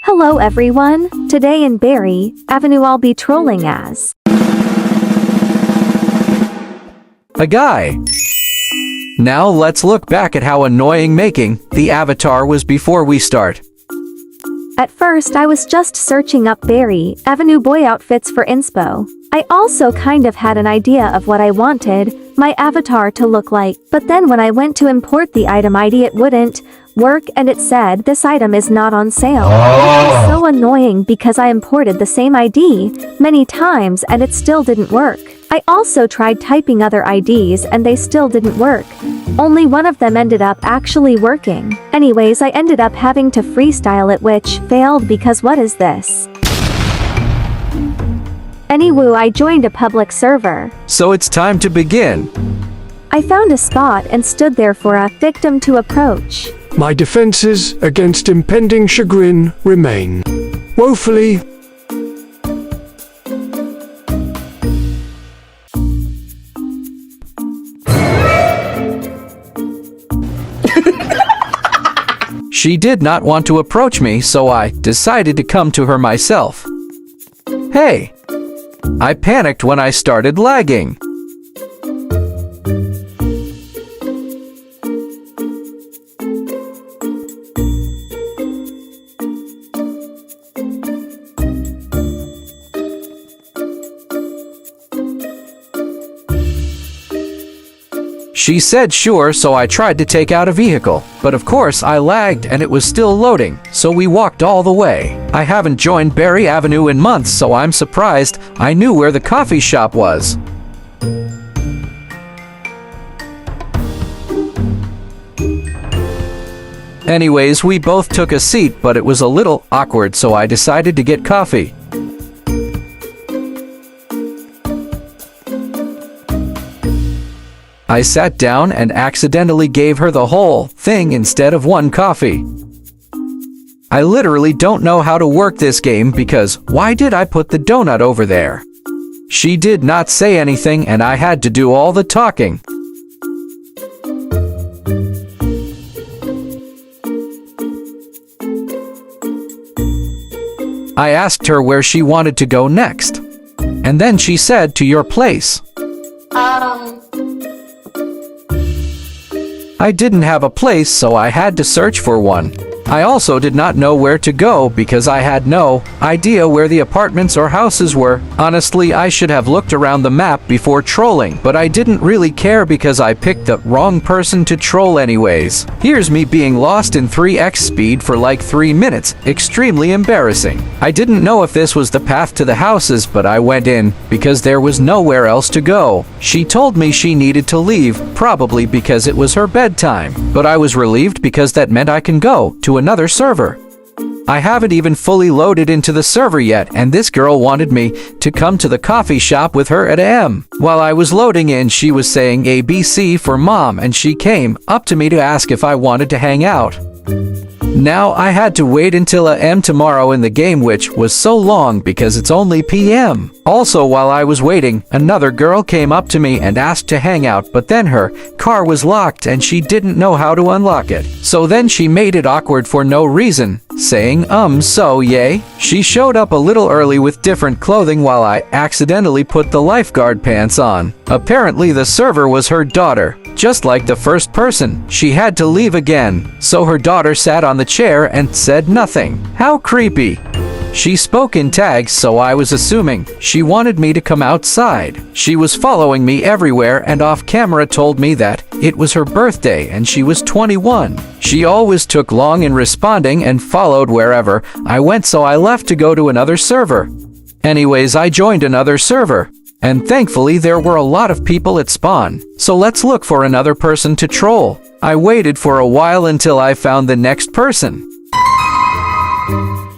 Hello everyone, today in Berry Avenue I'll be trolling as a guy. Now let's look back at how annoying making the avatar was before we start. At first I was just searching up Berry Avenue boy outfits for inspo. I also kind of had an idea of what I wanted my avatar to look like, but then when I went to import the item ID it wouldn't work and it said this item is not on sale. It was so annoying because I imported the same ID many times and it still didn't work. I also tried typing other IDs and they still didn't work. Only one of them ended up actually working. Anyways, I ended up having to freestyle it, which failed because what is this? Anyway, I joined a public server. So it's time to begin. I found a spot and stood there for a victim to approach. My defenses against impending chagrin remain. Woefully. She did not want to approach me, so I decided to come to her myself. Hey! I panicked when I started lagging. She said sure, so I tried to take out a vehicle, but of course I lagged and it was still loading, so we walked all the way. I haven't joined Berry Avenue in months, so I'm surprised I knew where the coffee shop was. Anyways, we both took a seat, but it was a little awkward, so I decided to get coffee. I sat down and accidentally gave her the whole thing instead of one coffee. I literally don't know how to work this game because why did I put the donut over there? She did not say anything and I had to do all the talking. I asked her where she wanted to go next. And then she said to your place. I didn't have a place, so I had to search for one. I also did not know where to go because I had no idea where the apartments or houses were. Honestly, I should have looked around the map before trolling, but I didn't really care because I picked the wrong person to troll anyways. Here's me being lost in 3x speed for like 3 minutes. Extremely embarrassing. I didn't know if this was the path to the houses, but I went in because there was nowhere else to go. She told me she needed to leave, probably because it was her bedtime, but I was relieved because that meant I can go to another server. I haven't even fully loaded into the server yet, and this girl wanted me to come to the coffee shop with her at AM. While I was loading in, she was saying ABC for mom, and she came up to me to ask if I wanted to hang out. Now I had to wait until AM tomorrow in the game, which was so long because it's only PM. Also, while I was waiting, another girl came up to me and asked to hang out, but then her car was locked and she didn't know how to unlock it. So then she made it awkward for no reason, saying so yay. She showed up a little early with different clothing while I accidentally put the lifeguard pants on. Apparently the server was her daughter. Just like the first person, she had to leave again, so her daughter sat on the chair and said nothing. How creepy. She spoke in tags, so I was assuming she wanted me to come outside. She was following me everywhere and off camera told me that it was her birthday and she was 21. She always took long in responding and followed wherever I went, so I left to go to another server. Anyways, I joined another server. And thankfully there were a lot of people at spawn, so let's look for another person to troll. I waited for a while until I found the next person.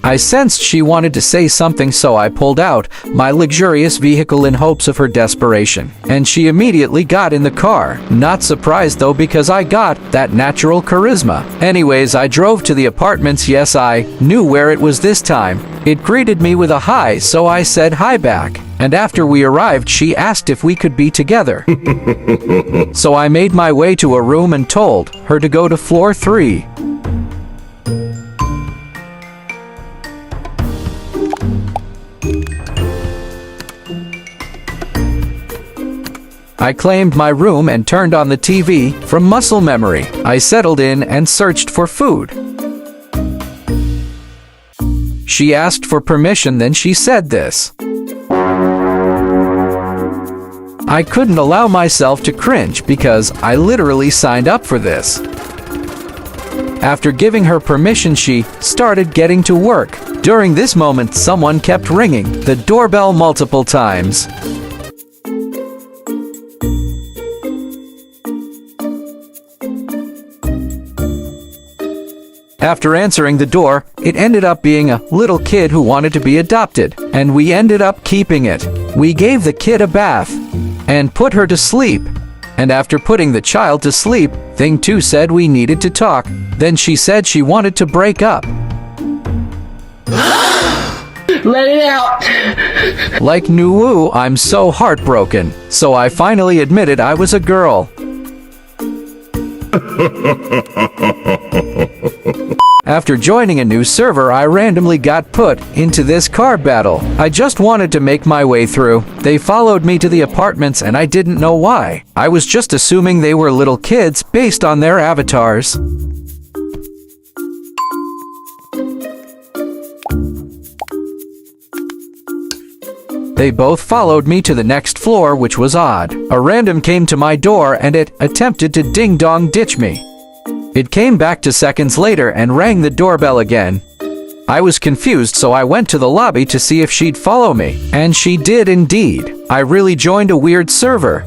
I sensed she wanted to say something, so I pulled out my luxurious vehicle in hopes of her desperation, and she immediately got in the car. Not surprised though, because I got that natural charisma. Anyways, I drove to the apartments. Yes, I knew where it was this time. It greeted me with a hi, so I said hi back. And after we arrived, she asked if we could be together. So I made my way to a room and told her to go to floor 3. I claimed my room and turned on the TV. From muscle memory, I settled in and searched for food. She asked for permission, then she said this. I couldn't allow myself to cringe because I literally signed up for this. After giving her permission, she started getting to work. During this moment, someone kept ringing the doorbell multiple times. After answering the door, it ended up being a little kid who wanted to be adopted, and we ended up keeping it. We gave the kid a bath and put her to sleep. And after putting the child to sleep, Thing 2 said we needed to talk. Then she said she wanted to break up. Let it out! Like Nuwu, I'm so heartbroken. So I finally admitted I was a girl. After joining a new server, I randomly got put into this car battle. I just wanted to make my way through. They followed me to the apartments and I didn't know why. I was just assuming they were little kids based on their avatars. They both followed me to the next floor, which was odd. A random came to my door and it attempted to ding-dong ditch me. It came back 2 seconds later and rang the doorbell again. I was confused, so I went to the lobby to see if she'd follow me. And she did indeed. I really joined a weird server.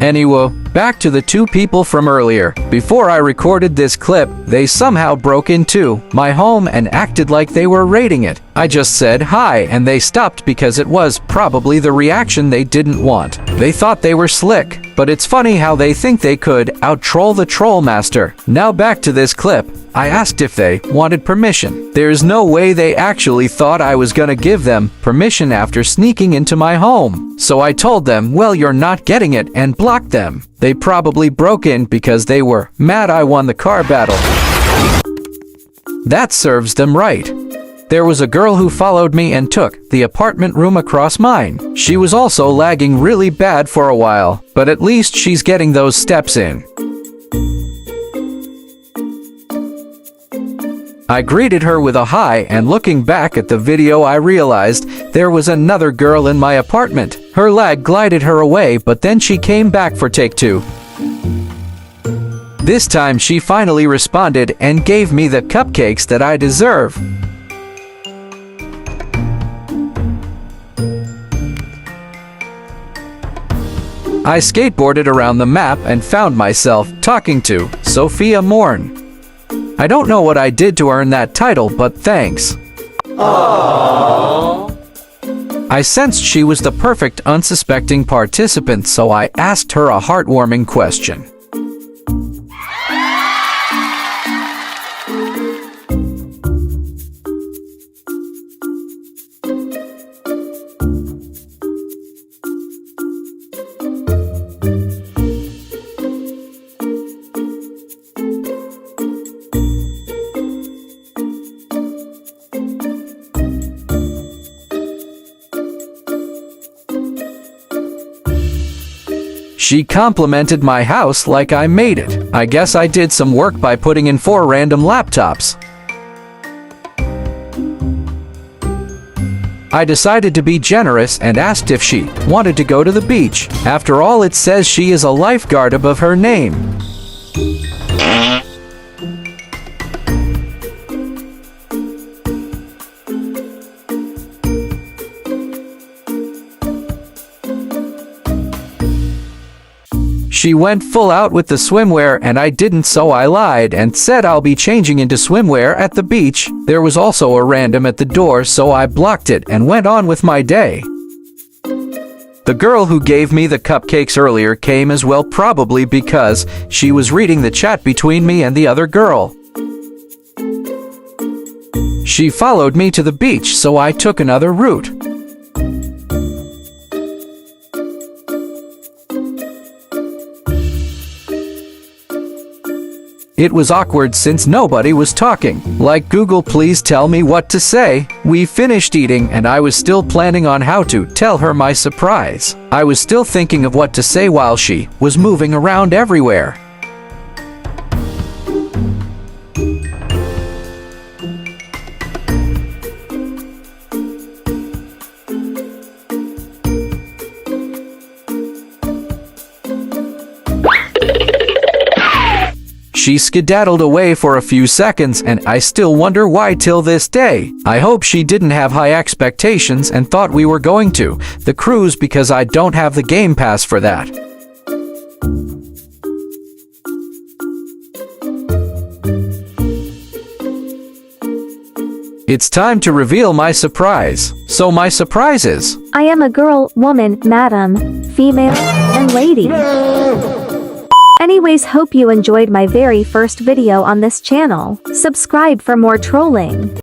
Anyway, back to the 2 people from earlier. Before I recorded this clip, they somehow broke into my home and acted like they were raiding it. I just said hi and they stopped because it was probably the reaction they didn't want. They thought they were slick, but it's funny how they think they could out-troll the troll master. Now back to this clip. I asked if they wanted permission. There's no way they actually thought I was gonna give them permission after sneaking into my home. So I told them, well, you're not getting it, and blocked them. They probably broke in because they were mad I won the car battle. That serves them right. There was a girl who followed me and took the apartment room across mine. She was also lagging really bad for a while, but at least she's getting those steps in. I greeted her with a hi, and looking back at the video I realized there was another girl in my apartment. Her lag glided her away, but then she came back for take 2. This time she finally responded and gave me the cupcakes that I deserve. I skateboarded around the map and found myself talking to Sophia Morn. I don't know what I did to earn that title, but thanks. Aww. I sensed she was the perfect unsuspecting participant, so I asked her a heartwarming question. She complimented my house like I made it. I guess I did some work by putting in 4 random laptops. I decided to be generous and asked if she wanted to go to the beach. After all, it says she is a lifeguard above her name. She went full out with the swimwear and I didn't, so I lied and said I'll be changing into swimwear at the beach. There was also a random at the door, so I blocked it and went on with my day. The girl who gave me the cupcakes earlier came as well, probably because she was reading the chat between me and the other girl. She followed me to the beach, so I took another route. It was awkward since nobody was talking. Like, Google, please tell me what to say. We finished eating and I was still planning on how to tell her my surprise. I was still thinking of what to say while she was moving around everywhere. She skedaddled away for a few seconds, and I still wonder why till this day. I hope she didn't have high expectations and thought we were going to the cruise, because I don't have the Game Pass for that. It's time to reveal my surprise. So my surprise is... I am a girl, woman, madam, female, and lady. Anyways, hope you enjoyed my very first video on this channel. Subscribe for more trolling.